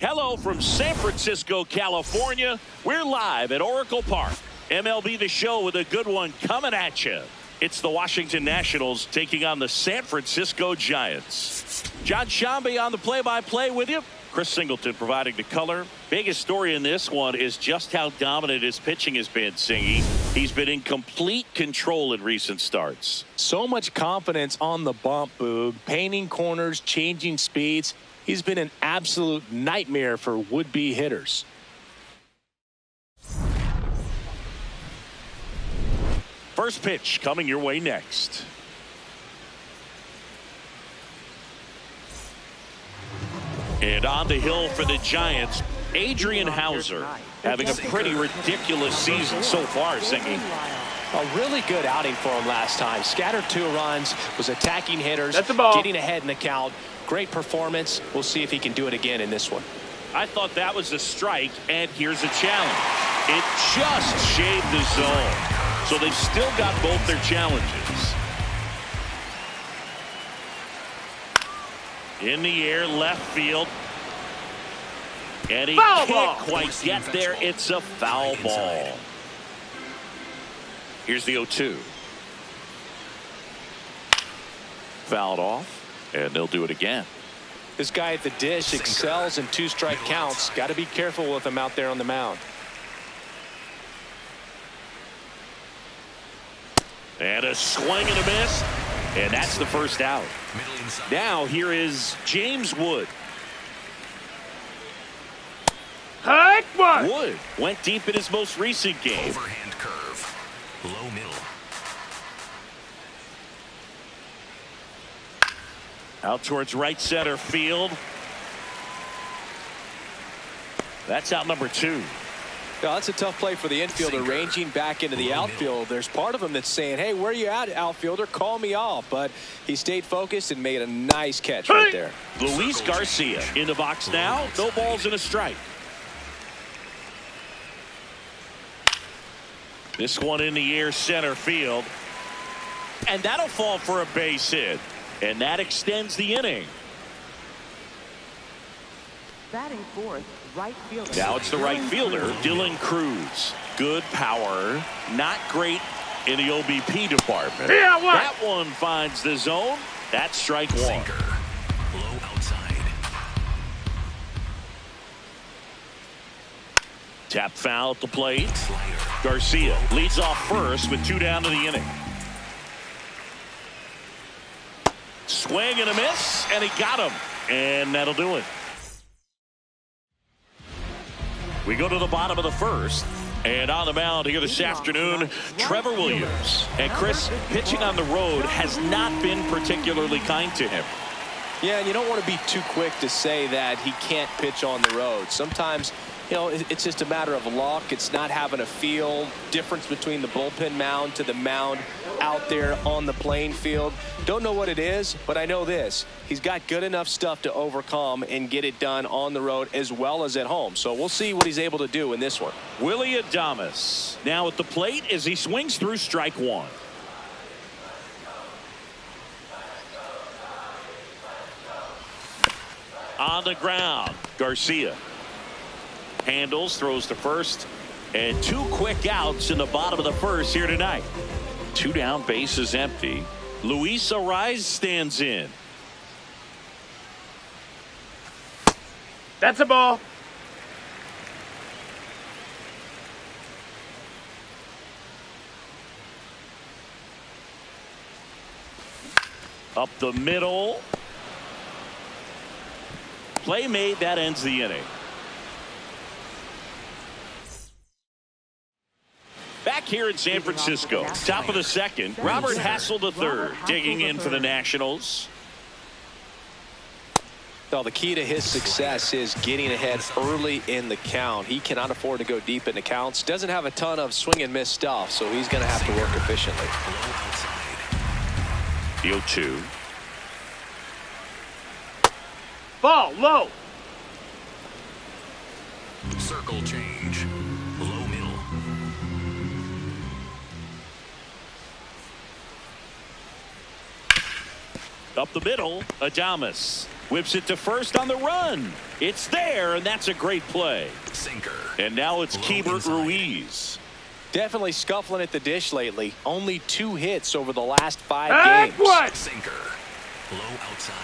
Hello from San Francisco, California. We're live at Oracle Park. MLB The Show with a good one coming at you. It's the Washington Nationals taking on the San Francisco Giants. John Shambi on the play-by-play with you. Chris Singleton providing the color. Biggest story in this one is just how dominant his pitching has been, Singy. He's been in complete control in recent starts. So much confidence on the bump, Boog. Painting corners, changing speeds. He's been an absolute nightmare for would-be hitters. First pitch coming your way next. And on the hill for the Giants, Adrian Hauser having a pretty ridiculous season so far, Singy. A really good outing for him last time. Scattered 2 runs, was attacking hitters, getting ahead in the count. Great performance. We'll see if he can do it again in this one. I thought that was a strike, and here's a challenge. It just shaved the zone. So they've still got both their challenges. In the air, left field. And he can't quite get there. It's a foul ball. Here's the 0-2. Fouled off. And they'll do it again. This guy at the dish excels in 2-strike counts. Got to be careful with him out there on the mound. And a swing and a miss. And that's the first out. Now here is James Wood. Wood went deep in his most recent game. Overhand curve. Low middle. Out towards right center field. That's out number 2. Yeah, that's a tough play for the infielder, ranging back into the outfield. There's part of him that's saying, hey, where are you at, outfielder? Call me off. But he stayed focused and made a nice catch right there. Luis Garcia in the box now. No balls and a strike. This one in the air, center field. And that'll fall for a base hit. And that extends the inning. Batting fourth, right fielder. Now it's the right fielder, Dylan Cruz. Good power, not great in the OBP department. Yeah, what? That one finds the zone. That's strike 1. Low outside. Tap foul at the plate. Garcia leads off first with 2 down to the inning. Swing and a miss, and he got him. And that'll do it. We go to the bottom of the first. And on the mound here this afternoon, Trevor Williams. And Chris, pitching on the road has not been particularly kind to him. Yeah, and you don't want to be too quick to say that he can't pitch on the road. Sometimes, you know, it's just a matter of luck. It's not having a feel. Difference between the bullpen mound to the mound out there on the playing field. Don't know what it is, but I know this. He's got good enough stuff to overcome and get it done on the road as well as at home. So we'll see what he's able to do in this one. Willie Adames now at the plate as he swings through strike 1. On the ground, Garcia handles, throws to first, and 2 quick outs in the bottom of the first here tonight. 2 down, bases empty. Luis Arraez stands in. That's a ball. Up the middle. Play made, that ends the inning. Back here in San Francisco, top of the second, Robert Hassel III digging in for the Nationals. Well, the key to his success is getting ahead early in the count. He cannot afford to go deep in the counts. Doesn't have a ton of swing and miss stuff, so he's going to have to work efficiently. The 0-2. Ball low. Circle change. Low middle. Up the middle, Adames whips it to first on the run. It's there, and that's a great play. Sinker. And now it's Low Keibert inside. Ruiz. Definitely scuffling at the dish lately. Only 2 hits over the last 5 And games. what? Sinker. Low outside.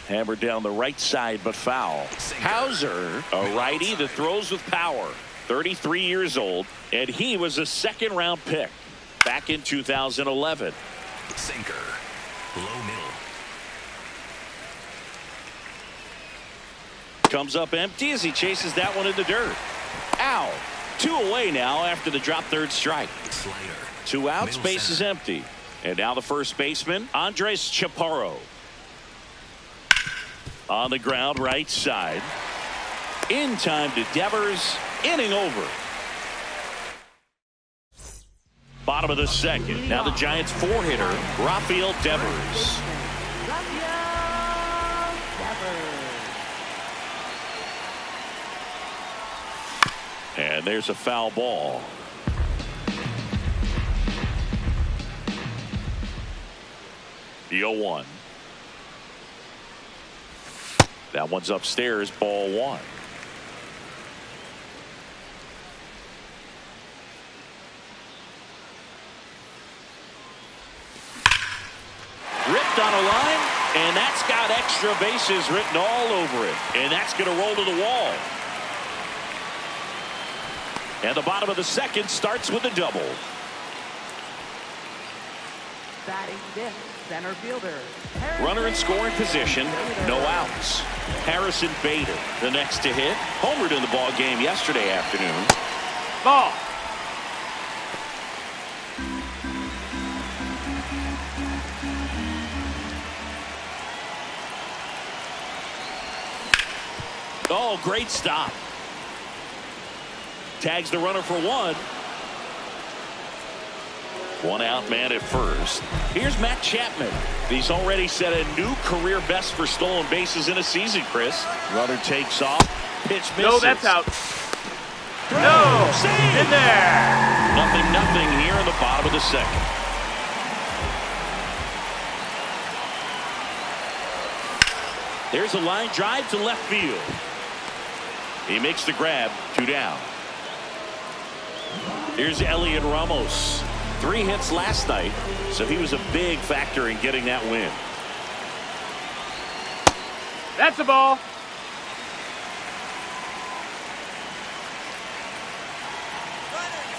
Hammered down the right side, but foul. Hauser, a righty that throws with power. 33 years old, and he was a second-round pick back in 2011. Sinker. Low middle. Comes up empty as he chases that one in the dirt. Ow. 2 away now after the drop third strike. Slider. 2 outs, Middle base is center. empty. And now the first baseman, Andres Chaparro. On the ground, right side. In time to Devers. Inning over. Bottom of the second. Now the Giants 4-hitter, Rafael Devers. Rafael Devers. And there's a foul ball. The 0-1. That one's upstairs, ball 1. Ripped on a line, and that's got extra bases written all over it. And that's going to roll to the wall. And the bottom of the second starts with a double. Batting fifth, center fielder. Runner in scoring position, no outs. Harrison Bader, the next to hit. Homered in the ball game yesterday afternoon. Ball. Oh, great stop. Tags the runner for 1. 1 out man at first. Here's Matt Chapman. He's already set a new career best for stolen bases in a season, Chris. Runner takes off. Pitch misses. No, that's out. No. Save. In there. 0-0 here in the bottom of the second. There's a line drive to left field. He makes the grab. 2 down. Here's Elliot Ramos. 3 hits last night, so he was a big factor in getting that win. That's a ball.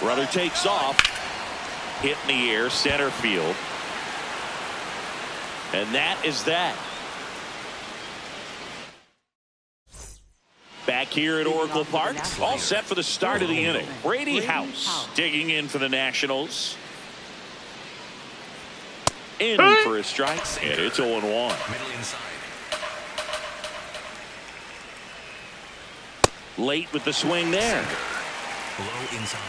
Runner takes off. Hit in the air, center field. And that is that. Back here at Oracle Park, all set for the start of the inning. Brady House digging in for the Nationals. In for a strike, and it's 0-1. Middle inside. Late with the swing there. Low inside.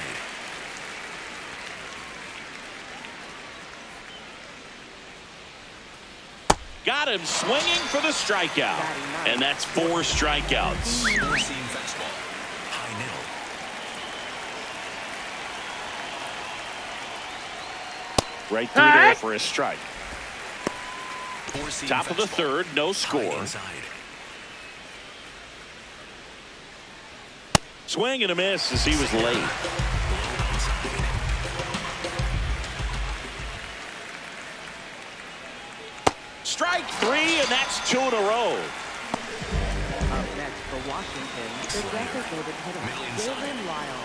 Got him swinging for the strikeout. And that's 4 strikeouts. 4-seam fastball. High middle. Right through there for a strike. 4-seam Top of the fastball. third, no High score. inside. Swing and a miss as he was late. Low outside. Strike 3, and that's 2 in a row. Up next for Washington, the designated hitter, Dylan Lyle.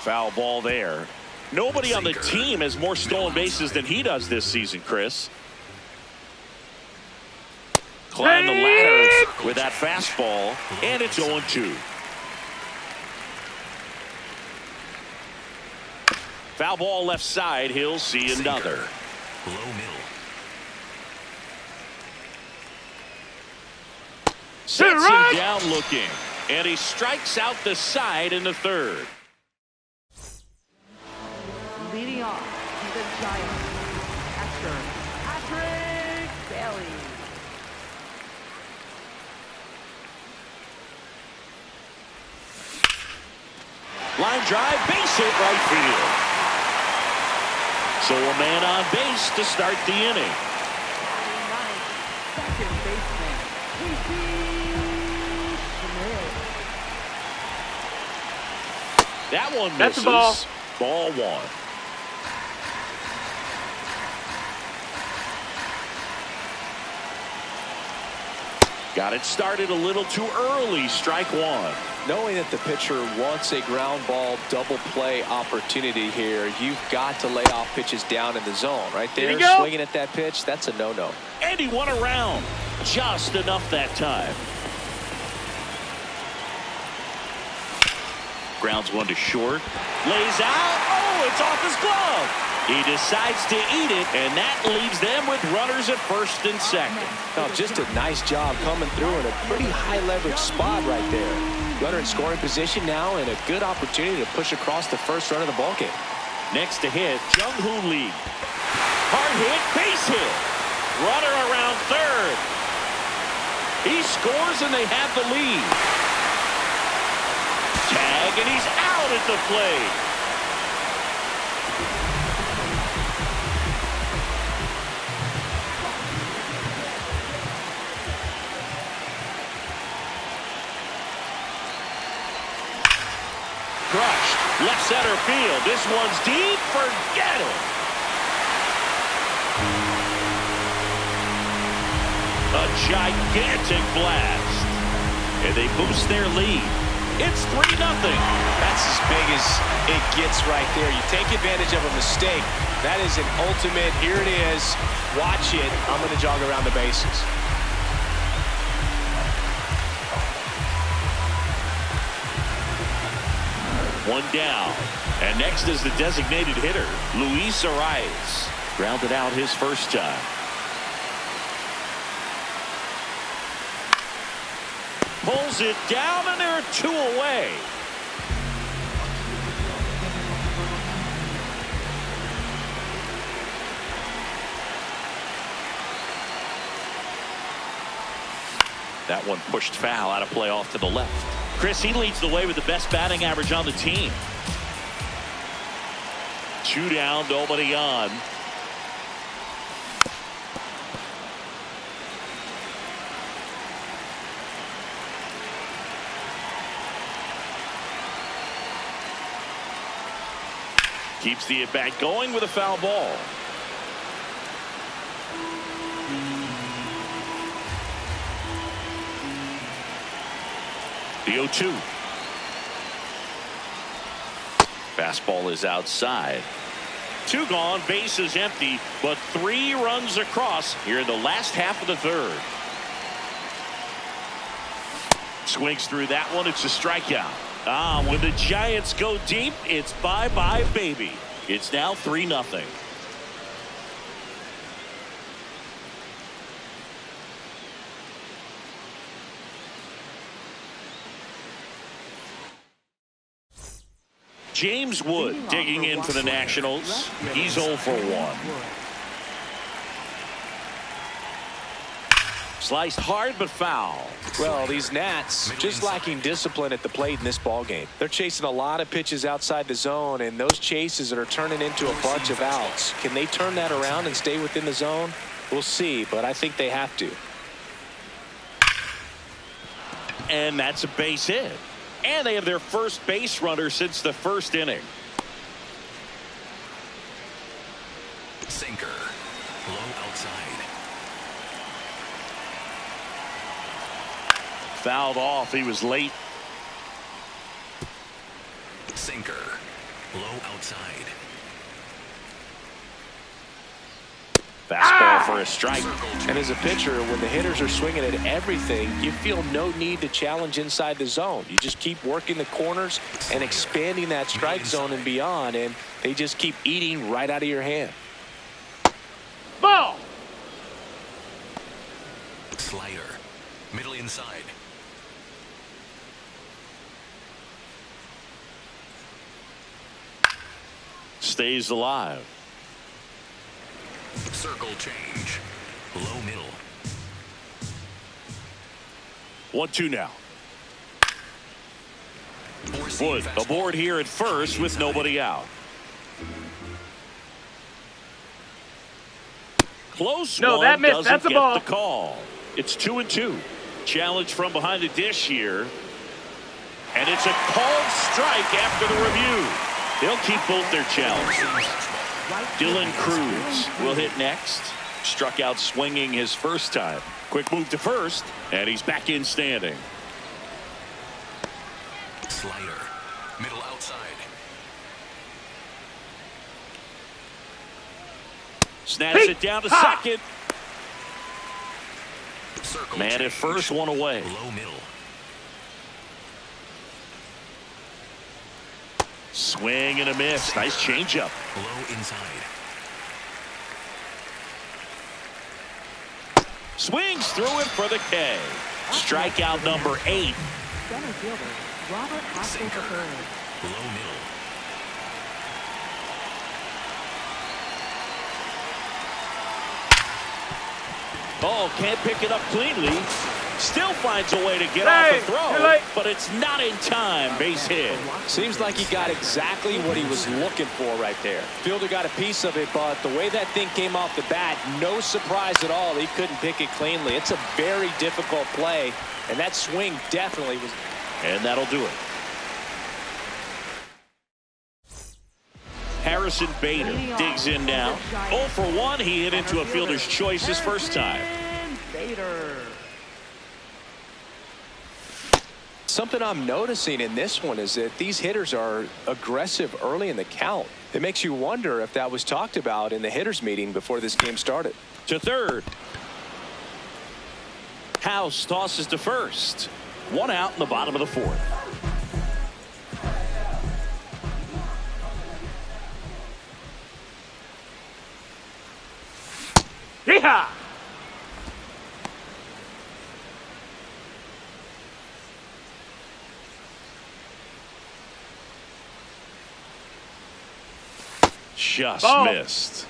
Foul ball there. Nobody on the Sinker. team has more stolen bases than he does this season, Chris. Climb the ladder with that fastball, and it's 0-2. Foul ball left side. He'll see another. Low middle. Sets him down looking, and he strikes out the side in the third. Leading off to the Giants, catcher, Patrick Bailey. Line drive, base hit right field. So a man on base to start the inning. Second baseman, That one That's misses. a ball. Ball one. Got it started a little too early. Strike one. Knowing that the pitcher wants a ground ball double play opportunity here, you've got to lay off pitches down in the zone. Right there, Here you go. swinging at that pitch, that's a no-no. And he won around. Just enough that time. Grounds one to short. Lays out. Oh, it's off his glove. He decides to eat it, and that leaves them with runners at first and second. Oh, just a nice job coming through in a pretty high leverage spot right there. Runner in scoring position now, and a good opportunity to push across the first run of the ballgame. Next to hit, Jung-Hoo Lee. Hard hit, base hit. Runner around third. He scores, and they have the lead. Tag, and he's out at the plate. Crushed. Left center field. This one's deep. Forget it. A gigantic blast. And they boost their lead. It's 3-0. That's as big as it gets right there. You take advantage of a mistake. That is an ultimate, here it is. Watch it. I'm going to jog around the bases. One down. And next is the designated hitter, Luis Arias. Grounded out his first time. Pulls it down, and there are two away. That one pushed foul out of play off to the left. Chris, he leads the way with the best batting average on the team. 2 down, nobody on. Keeps the at-bat going with a foul ball. The 0-2. Fastball is outside. 2 gone, base is empty, but 3 runs across here in the last half of the third. Swings through that one. It's a strikeout. When the Giants go deep, it's bye-bye, baby. It's now 3-0. James Wood digging in for the Nationals. He's 0 for 1. Sliced hard but foul. Well, these Nats just lacking discipline at the plate in this ballgame. They're chasing a lot of pitches outside the zone, and those chases are turning into a bunch of outs. Can they turn that around and stay within the zone? We'll see, but I think they have to. And that's a base hit. And they have their first base runner since the first inning. Sinker. Low outside. Fouled off. He was late. Sinker. Low outside. for a strike. And as a pitcher, when the hitters are swinging at everything, you feel no need to challenge inside the zone. You just keep working the corners and expanding that strike zone and beyond, and they just keep eating right out of your hand. Ball. Slider. Middle inside. Stays alive. Circle change. Low middle. 1-2 now. Wood aboard here at first with nobody out. Close No, one, that missed. doesn't That's a get ball. the call. It's 2-2. Challenge from behind the dish here. And it's a called strike after the review. They'll keep both their challenges. Dylan Cruz will hit next. Struck out swinging his first time. Quick move to first, and he's back in standing. Slider. Middle outside. Snaps it down to second. Circle Man change. at first, one away. Low middle. Swing and a miss. Nice changeup. Low inside. Swings through it for the K. Strikeout number 8. Center fielder Robert Haskell III. Low middle. Oh, can't pick it up cleanly. Still finds a way to get off the throw, but it's not in time. Base hit. Seems like he got exactly what he was looking for right there. Fielder got a piece of it, but the way that thing came off the bat, no surprise at all. He couldn't pick it cleanly. It's a very difficult play, and that swing definitely was. And that'll do it. Harrison Bader digs in now. 0 for 1. He hit into a fielder's choice his first time. Bader. Something I'm noticing in this one is that these hitters are aggressive early in the count. It makes you wonder if that was talked about in the hitters meeting before this game started. To third. House tosses to first. 1 out in the bottom of the 4th. Yeehaw! Just Ball. missed.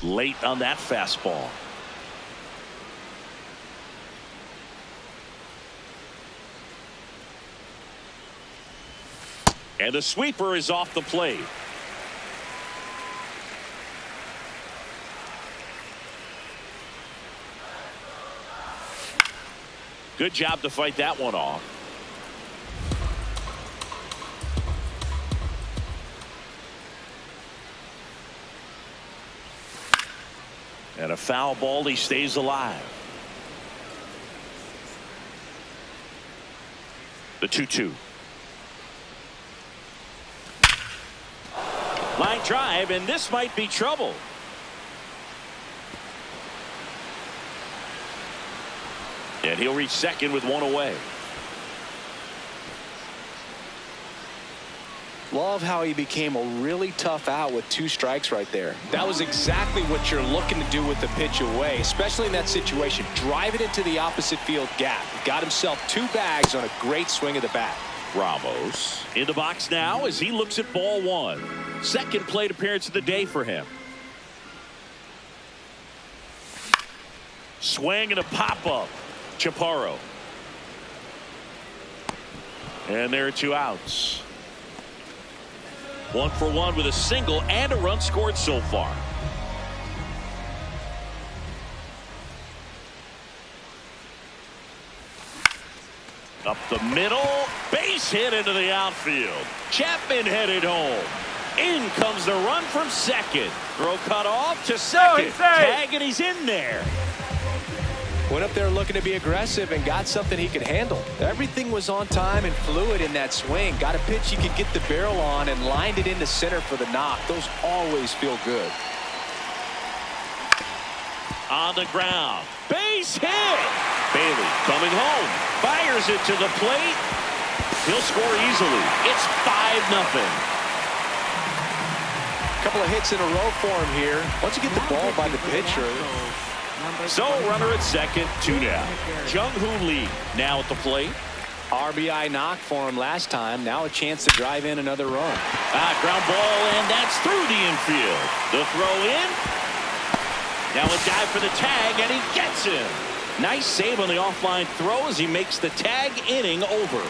Late on that fastball. And the sweeper is off the plate. Good job to fight that one off. And a foul ball. He stays alive. The 2-2. Line drive, and this might be trouble. And he'll reach second with 1 away. Love how he became a really tough out with 2 strikes right there. That was exactly what you're looking to do with the pitch away, especially in that situation. Drive it into the opposite field gap. Got himself 2 bags on a great swing of the bat. Ramos in the box now as he looks at ball 1. Second plate appearance of the day for him. Swing and a pop-up. Chaparro. And there are 2 outs. 1 for 1 with a single and a run scored so far. Up the middle, base hit into the outfield. Chapman headed home. In comes the run from second. Throw cut off to second. Tag, and he's in there. Went up there looking to be aggressive and got something he could handle. Everything was on time and fluid in that swing. Got a pitch he could get the barrel on and lined it into center for the knock. Those always feel good. On the ground. Base hit. Bailey coming home. Fires it to the plate. He'll score easily. It's 5-0. Couple of hits in a row for him here. Once you get the ball by the pitcher. So runner at second, 2 down. Jung-Hoo Lee now at the plate. RBI knock for him last time. Now a chance to drive in another run. Ground ball, and that's through the infield. The throw in. Now a dive for the tag, and he gets him. Nice save on the offline throw as he makes the tag inning over.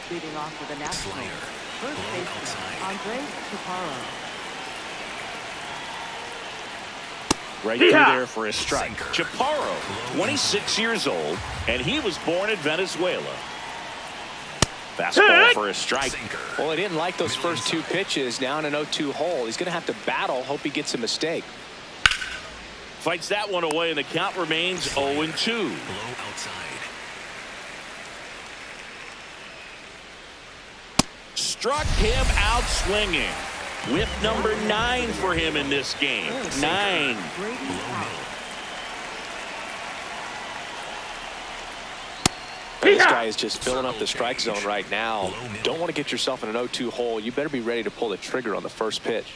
Leading off for the Nationals, first baseman Andres Chaparro. Right through there for a strike. Chaparro, 26 years old, and he was born in Venezuela. Fastball for a strike. Well, he didn't like those first 2 pitches. Now in an 0-2 hole. He's going to have to battle. Hope he gets a mistake. Fights that one away, and the count remains 0-2. Struck him out swinging. Whip number 9 for him in this game. 9. This guy is just filling up the strike zone right now. Don't want to get yourself in an 0-2 hole. You better be ready to pull the trigger on the first pitch.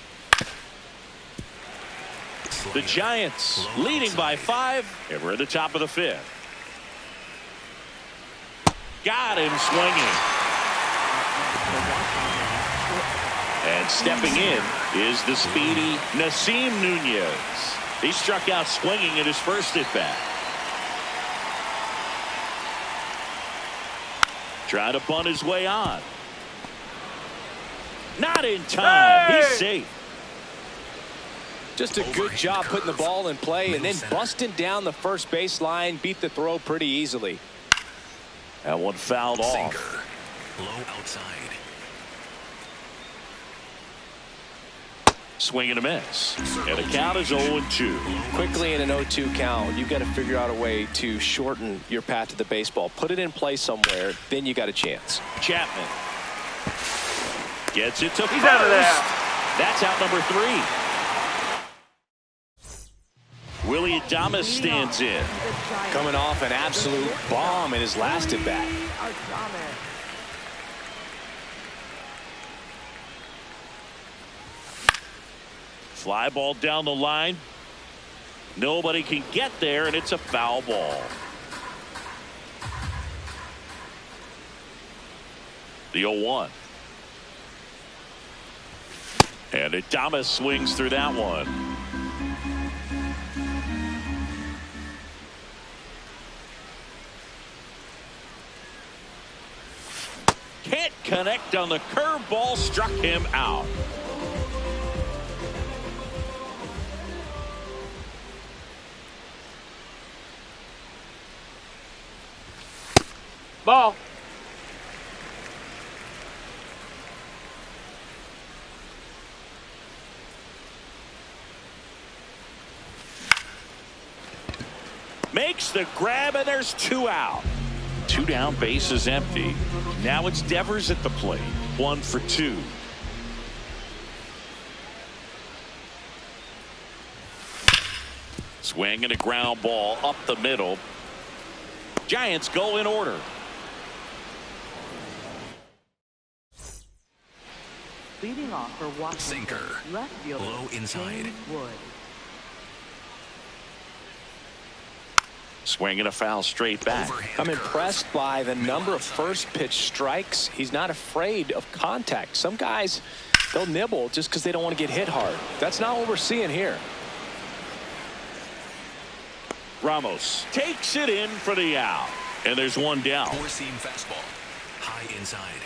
The Giants leading by 5, and we're at the top of the 5th. Got him swinging. And stepping in is the speedy Nasim Nunez. He struck out swinging at his first at-bat. Trying to bunt his way on. Not in time. Hey! He's safe. Just a good job putting the ball in play and then busting down the first baseline. Beat the throw pretty easily. That one fouled off. Sinker. Low outside. Swing and a miss. And the count is 0-2. Quickly in an 0-2 count, you've got to figure out a way to shorten your path to the baseball. Put it in play somewhere, then you got a chance. Chapman gets it to He's first. out of there. That's out number 3. Willie Adames stands in. Coming off an absolute bomb in his last at bat. Fly ball down the line. Nobody can get there, and it's a foul ball. The 0-1. And Adames swings through that one. Can't connect on the curveball, struck him out. Ball. Makes the grab, and there's 2 out. 2 down, base is empty. Now it's Devers at the plate. 1 for 2. Swing and a ground ball up the middle. Giants go in order. Leading off for Washington, Sinker. left fielder Low inside. James Wood. Swing and a foul straight back. I'm impressed by the number of first pitch strikes. He's not afraid of contact. Some guys, they'll nibble just because they don't want to get hit hard. That's not what we're seeing here. Ramos takes it in for the out. And there's 1 down. Four-seam fastball. High inside.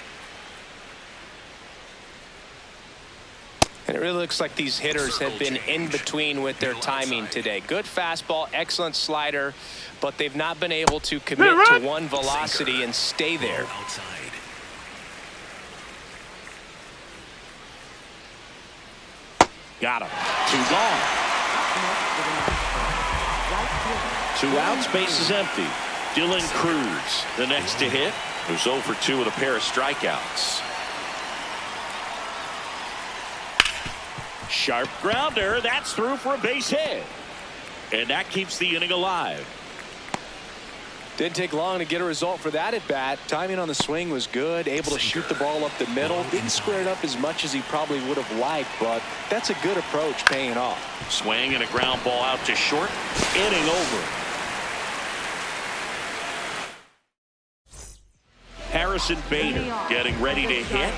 And it really looks like these hitters have been in between with their timing today. Good fastball, excellent slider, but they've not been able to commit to one velocity and stay there. Outside. Got him. 2 gone. Two outs, base is empty. Dylan Cruz, the next to hit, who's 0 for 2 with a pair of strikeouts. Sharp grounder, that's through for a base hit. And that keeps the inning alive. Didn't take long to get a result for that at bat. Timing on the swing was good, able to shoot the ball up the middle. Didn't square it up as much as he probably would have liked, but that's a good approach, paying off. Swing and a ground ball out to short. Inning over. Harrison Bader getting ready to hit.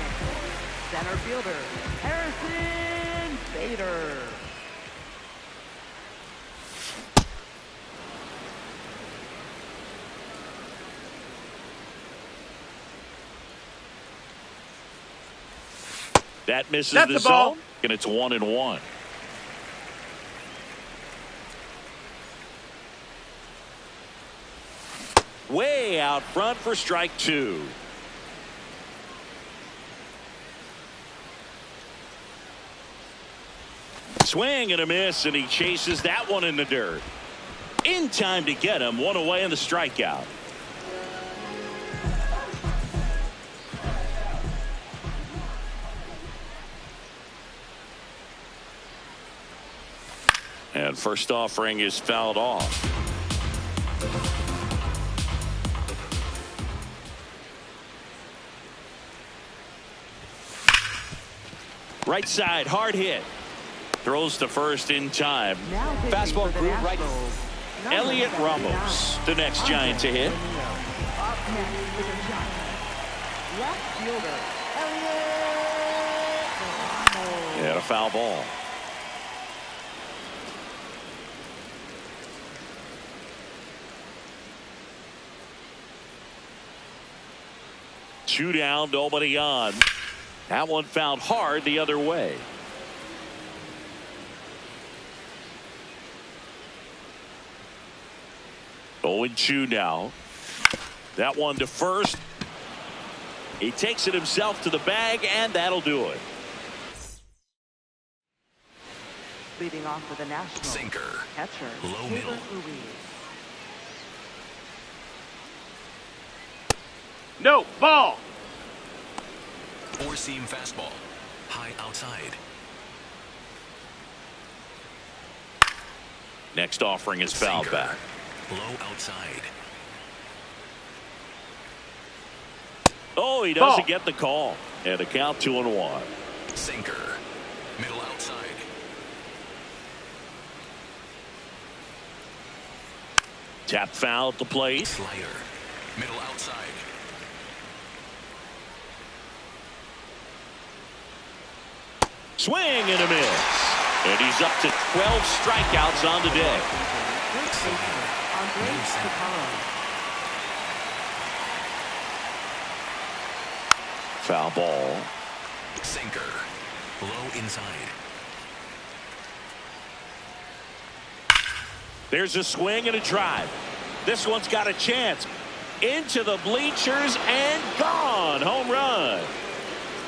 Center fielder, Harrison Bader. That misses That's the the ball. zone, and it's 1-1. Way out front for strike 2. Swing and a miss, and he chases that one in the dirt. In time to get him, one away in the strikeout. And first offering is fouled off. Right side, hard hit. Throws to first in time. Fastball group right. Elliot Ramos, the next Giant to hit. Up next is a Giant. Left fielder, Elliot Ramos. And a foul ball. Two down, nobody on. That one fouled hard the other way. Going 2 now. That one to first. He takes it himself to the bag, and that'll do it. Leading off for the Nationals, Sinker. catcher, Low Taylor middle. Ruiz. No, ball. Four-seam fastball. High outside. Next offering is fouled Sinker. back. Low outside. Oh, he doesn't Ball. get the call. And a count 2-1. Sinker. Middle outside. Tap foul at the plate. Slider. Middle outside. Swing and a miss. And he's up to 12 strikeouts on the day. First baseman, Andres Picaro. Foul ball. Sinker. Low inside. There's a swing and a drive. This one's got a chance. Into the bleachers and gone. Home run.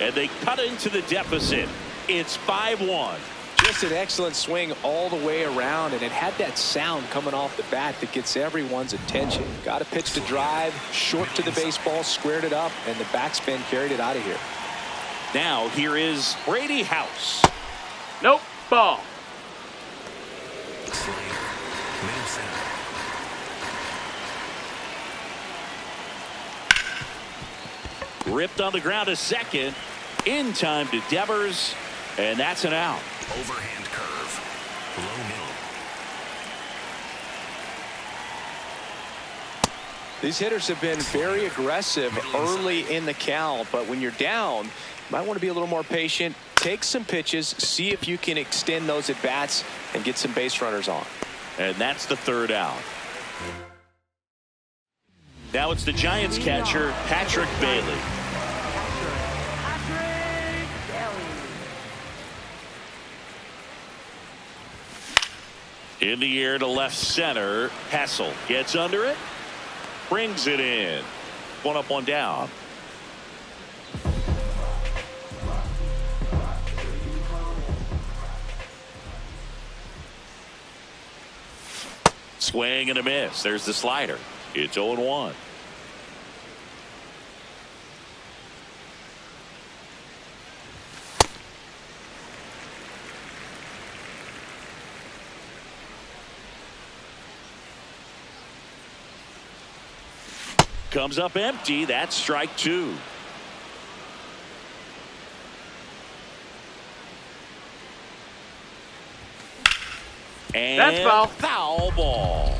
And they cut into the deficit. It's 5-1. Just an excellent swing all the way around, and it had that sound coming off the bat that gets everyone's attention. Got a pitch to drive, short to the baseball, squared it up, and the backspin carried it out of here. Now here is Brady House. Nope, ball. Slider. Middle center. Ripped on the ground to second. In time to Devers. And that's an out. Overhand curve. Low middle. These hitters have been very aggressive early in the count, but when you're down, you might want to be a little more patient. Take some pitches, see if you can extend those at bats and get some base runners on. And that's the third out. Now it's the Giants catcher, Patrick Bailey. Patrick Bailey. In the air to left center. Hessel gets under it. Brings it in. 1 up, 1 down. Swing and a miss. There's the slider. It's 0-1. Comes up empty. That's strike 2. And that's foul. Foul ball.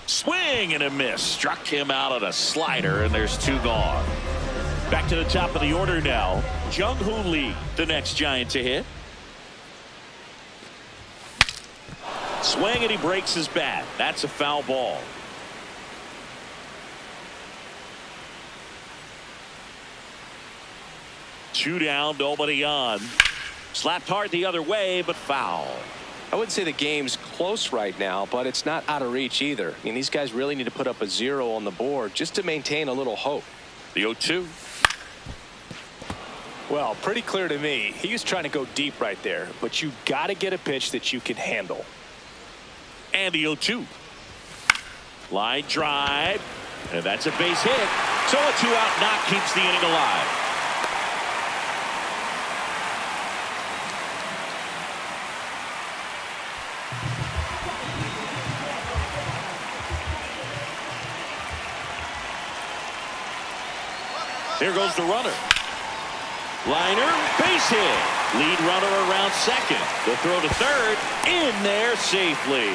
Swing and a miss. Struck him out on a slider, and there's 2 gone. Back to the top of the order now. Jung-Hoo Lee, the next Giant to hit. Swing and he breaks his bat. That's a foul ball. Two down, nobody on. Slapped hard the other way, but foul. I wouldn't say the game's close right now, but it's not out of reach either. I mean, these guys really need to put up a 0 on the board just to maintain a little hope. The 0-2. Well, pretty clear to me. He was trying to go deep right there, but you got to get a pitch that you can handle. And the 0-2. Line drive. And that's a base hit. So a 2-out knock keeps the inning alive. Here goes the runner. Liner, base hit. Lead runner around second. The throw to third. In there safely.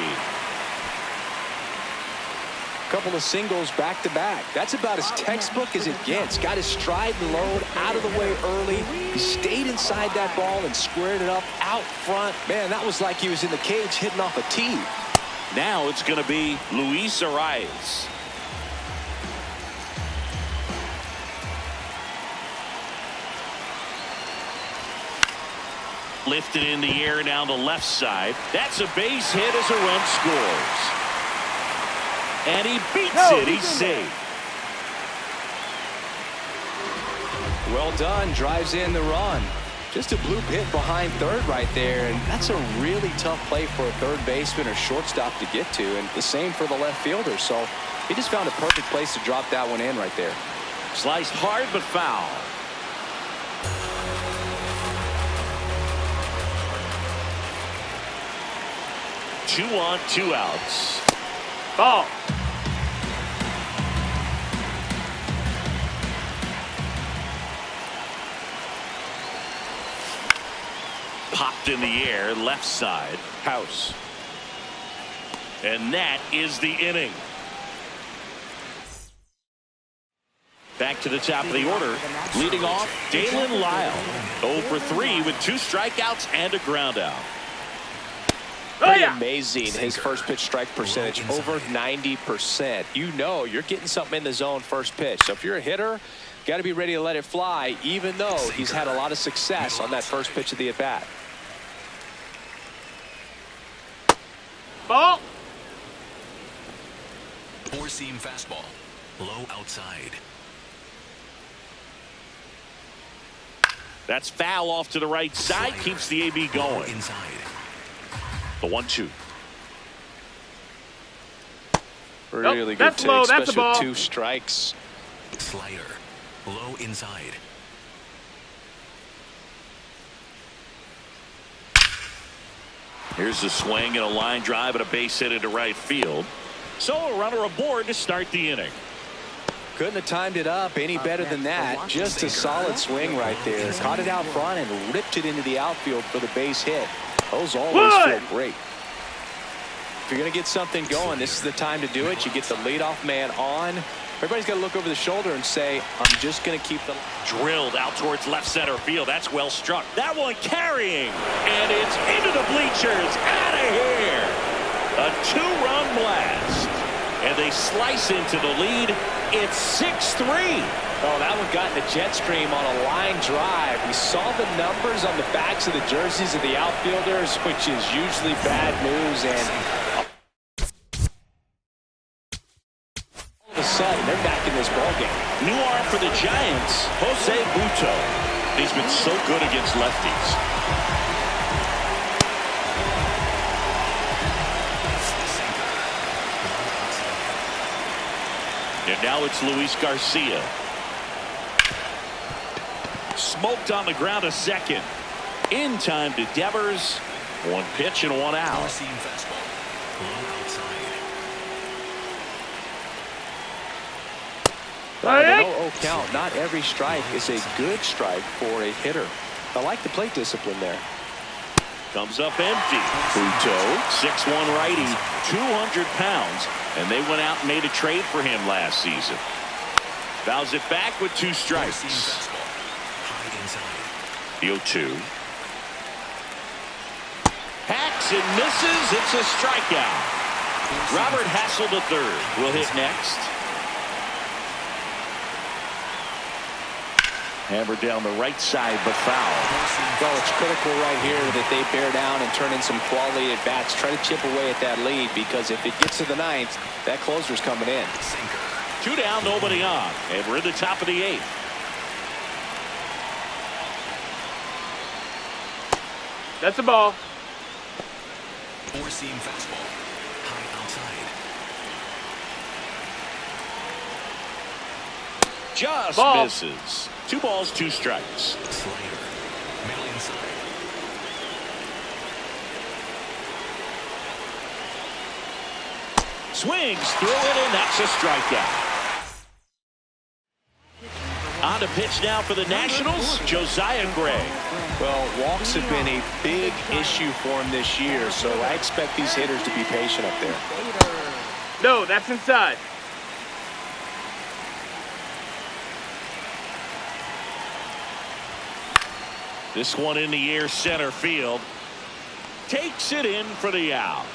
Couple of singles back to back. That's about as textbook as it gets. Got his stride and load out of the way early. He stayed inside that ball and squared it up out front. Man, that was like he was in the cage hitting off a tee. Now it's going to be Luis Arias. Lifted in the air down the left side. That's a base hit as a run scores. And he beats it. He's safe. Well done. Drives in the run. Just a bloop hit behind third right there. And that's a really tough play for a third baseman or shortstop to get to. And the same for the left fielder. So he just found a perfect place to drop that one in right there. Sliced hard but foul. Two on, 2 outs. Ball. Popped in the air, left side. House. And that is the inning. Back to the top of the order. Leading off, Dalen Lyle. 0 for 3 with 2 strikeouts and a ground out. Pretty amazing, his first pitch strike percentage, over 90%. You know you're getting something in the zone first pitch. So if you're a hitter, got to be ready to let it fly, even though he's had a lot of success on that first pitch of the at-bat. Ball. 4-seam fastball. Low outside. That's foul off to the right side. Keeps the AB going. Inside. The 1-2. Really good that's take, low. That's a especially ball. with 2 strikes. Slider. Low inside. Here's the swing and a line drive and a base hit into right field. So a runner aboard to start the inning. Couldn't have timed it up any better than that. Just a solid swing right there. Caught it out front and ripped it into the outfield for the base hit. Those always feel great. If you're going to get something going, this is the time to do it. You get the leadoff man on. Everybody's got to look over the shoulder and say, I'm just going to keep them. Drilled out towards left center field. That's well struck. That one carrying. And it's into the bleachers. Out of here. A 2-run blast. And they slice into the lead. It's 6-3. Oh, that one got in the jet stream on a line drive. We saw the numbers on the backs of the jerseys of the outfielders, which is usually bad news. And all of a sudden, they're back in this ballgame. New arm for the Giants, Jose Buto. He's been so good against lefties. And now it's Luis Garcia. Smoked on the ground a second. In time to Devers. One pitch and one out. An 0-0 count. Not every strike is a good strike for a hitter. I like the plate discipline there. Comes up empty. Buto, 6'1" righty, 200 pounds, and they went out and made a trade for him last season. Fouls it back with 2 strikes. The 0-2. Hacks and misses. It's a strikeout. Robert Hassel III will hit next. Hammered down the right side, but foul. Well, it's critical right here that they bear down and turn in some quality at bats. Try to chip away at that lead, because if it gets to the 9th, that closer's coming in. 2 down, nobody on, and we're in the top of the 8th. That's a ball. Four-seam fastball. High outside. Just Ball. misses. 2 balls, 2 strikes. Slider. Middle inside. Swings through it, and that's a strikeout. On to pitch now for the Nationals, Josiah Gray. Well, walks have been a big issue for him this year, so I expect these hitters to be patient up there. No, that's inside. This one in the air, center field. Takes it in for the out.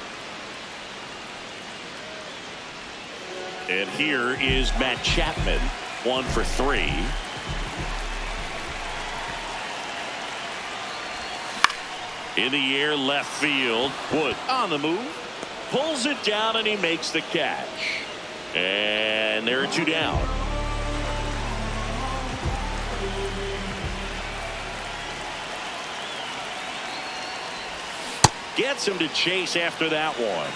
And here is Matt Chapman, 1 for 3. In the air, left field. Wood on the move. Pulls it down, and he makes the catch. And there are 2 down. Gets him to chase after that one.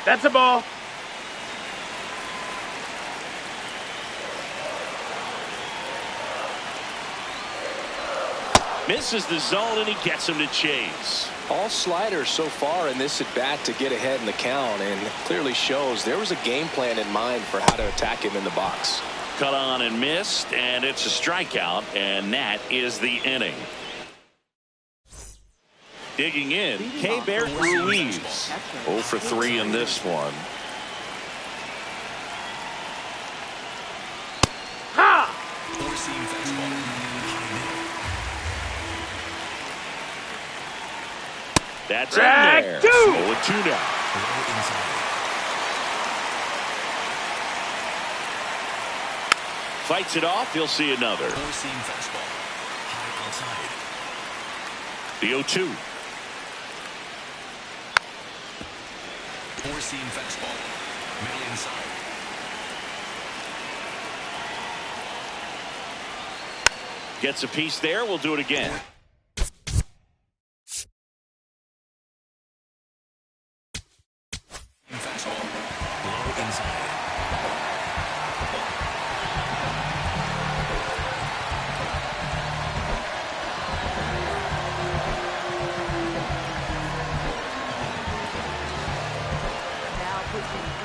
That's a ball. Misses the zone, and he gets him to chase. All sliders so far in this at bat to get ahead in the count, and clearly shows there was a game plan in mind for how to attack him in the box. Cut on and missed, and it's a strikeout, and that is the inning. Digging in, Keibert Ruiz, 0 for 3 in this one. Ha! Four-seam fastball. That's Strike in there. 2. 0-2 now. Low inside. Fights it off. He'll see another. Four-seam fastball. High outside. The 0-2. Four-seam fastball. Middle inside. Gets a piece there. We'll do it again. Fastball. Low inside.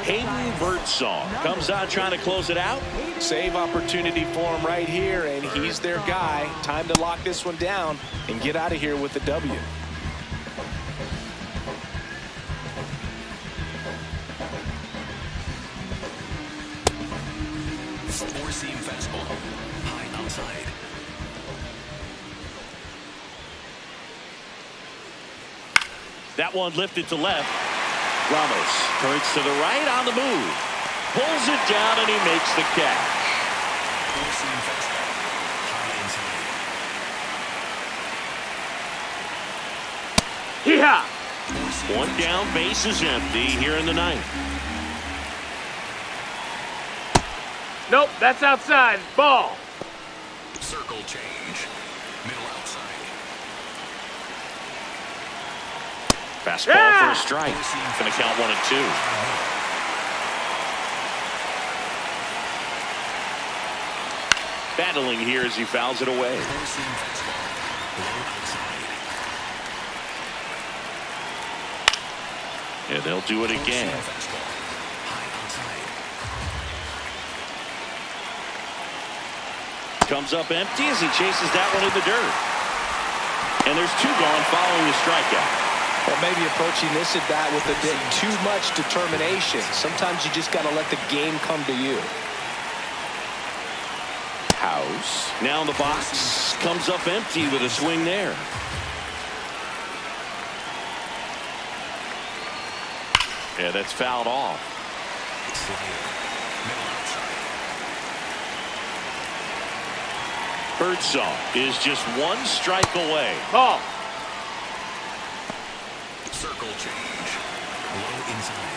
Hayden Birdsong comes on trying to close it out. Save opportunity for him right here, and he's their guy. Time to lock this one down and get out of here with the W. Four-seam fastball. High outside. That one lifted to left. Ramos turns to the right on the move. Pulls it down, and he makes the catch. Four-seam fastball. High inside. Yeah. One down, base is empty here in the ninth. Nope, that's outside. Ball. Circle change. Middle outside. Fastball for a strike. Going to count 1-2. Battling here as he fouls it away. Four-seam fastball. Low outside. And they'll do it again. Four-seam fastball. High outside. Comes up empty as he chases that one in the dirt. And there's two gone following the strikeout. Well, maybe approaching this at bat with a bit too much determination. Sometimes you just got to let the game come to you. House now in the box, comes up empty with a swing there. Yeah, that's fouled off. Slider. Middle outside. Birdsong is just one strike away. Ball. Circle change. Low inside.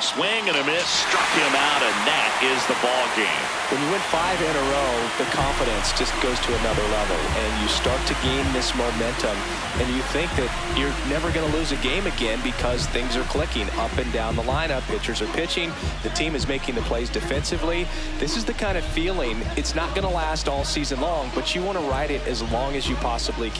Swing and a miss, struck him out, and that is the ball game. When you win 5 in a row, the confidence just goes to another level, and you start to gain this momentum, and you think that you're never going to lose a game again because things are clicking up and down the lineup. Pitchers are pitching. The team is making the plays defensively. This is the kind of feeling, it's not going to last all season long, but you want to ride it as long as you possibly can.